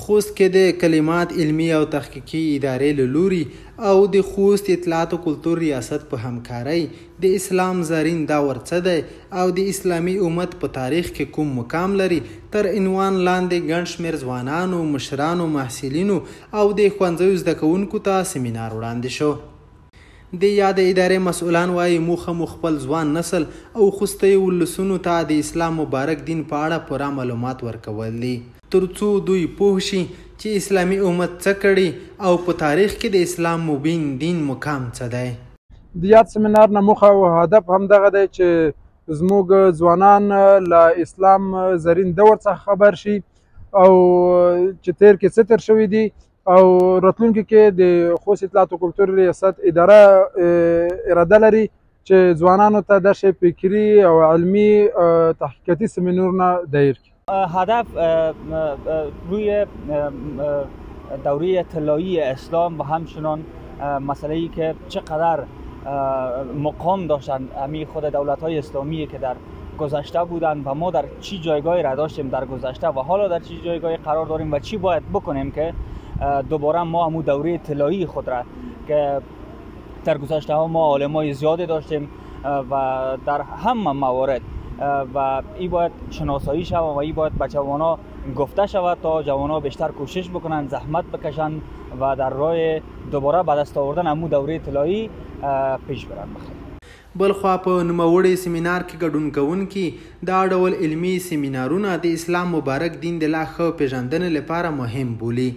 خوست کې د کلمات علمي او تحقیقي ادارې له لوري او د خوست اطلاعات او کلتور ریاست په همکارۍ د اسلام زرین دور څه دی او د اسلامي امت په تاریخ کې کوم مقام لري تر عنوان لاندې ګڼ شمېر ځوانانو، مشرانو، محصلینو او د ښوونځیو زده کوونکو ته سیمینار وړاندې شو. د یاد ادارې مسؤلان وایي موخه مو خپل ځوان نسل او خوستی ولسونو ته د اسلام مبارک دین په اړه پوره معلومات ورکول دي ترڅو دوی پوه شي چې اسلامي امت څه کړي او په تاریخ کې د اسلام مبین دین مقام څه دی. د یاد سیمینار نه موخه او هدف هم دغه دی چې زموږ ځوانان له اسلام زرین دور څخه خبر شي او چې تیر کې څه تیر شوي دي او راتلونکي کې د خوست اطلاعات او کلتور ریاست اداره اراده لري چې ځوانانو ته د شی فکري او علمي تحقیقاتي سیمینارونه دایر کړي. هدف روی دوره طلایی اسلام و همچنان مسئله‌ای که چقدر مقام داشتن همین خود دولت‌های اسلامی که در گذشته بودند و ما در چی جایگاهی را داشتیم در گذشته و حالا در چی جایگاهی قرار داریم و چی باید بکنیم که دوباره ما همون دوره طلایی خود را که در گذشته ها ما عالمای زیادی داشتیم و در همه موارد و این باید شناسایی شود و این باید به جوانا گفته شود تا جوانا بیشتر کوشش بکنن، زحمت بکشن و در راه دوباره به دست آوردن همون دوره طلایی پیش برن. بلخوا په نوموړي سیمینار کې ګډون کوونکي دا ډول علمي سیمینارونه د اسلام مبارک دین د لا ښه پیژندنې لپاره مهم بولي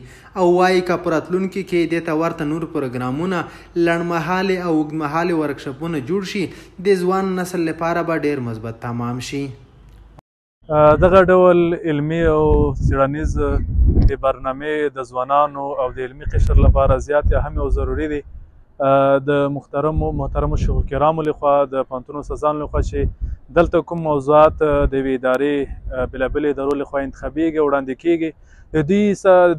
او وایي که په راتلونکي کې دې ته ورته نور پروګرامونه لنډمهالې او اوږدمهالې ورکشاپونه جوړ شي د ځوان نسل لپاره به ډېر مثبت تمام شي. دغه ډول علمي او څېړنیز برنامې د ځوانانو او د علمي قشر لپاره زیات اهم او ضروري دي. د محترمو شیخو کرامو لخوا د پوهنتون استادانو لخوا چې دلته کوم موضوعات د یوې ادارې بېلابېلو ادارو لخوا انتخابېږي وړاندې کېږي د دوی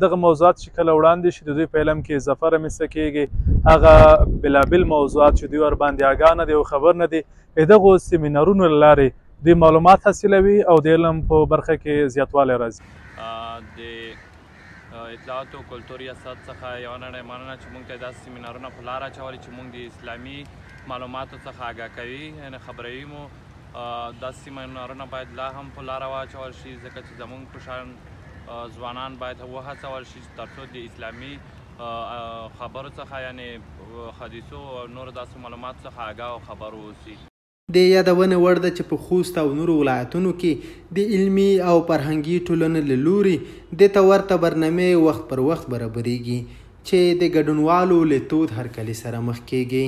دغه موضوعات چې کله وړاندې شي د دوی په علم کې اضافه رامنځته کېږي هغه بېلابېل موضوعات چې دوی ورباندې آګاه نه دي او خبر نه دي د دغو سیمینارونو له لارې دوی معلومات حاصلوي او د علم په برخه کې زیاتوالی راځي. د اطلاعات او کلتور ریاست څخه یوه نړۍ مننه چې موږ ته داسې سیمینارونه په لاره اچولي چې موږ د اسلامي معلوماتو څخه آګاه کوي یعنې خبروي مو. داسې سیمینارونه باید لا هم په لاره واچول شي ځکه چې زموږ په شان ځوانان باید وهڅول شي تر څو د اسلامي خبرو څخه یعنې حدیثو او نورو داسې معلوماتو څخه آګاه او خبر واوسي. د یادونې وړ ده چې په خوست او نورو ولایتونو کې د علمي او فرهنګي ټولنې له لوري دې ته ورته برنامې وخت پر وخت برابرېږي چې د ګډونوالو له تود هرکلي سره مخ کېږي.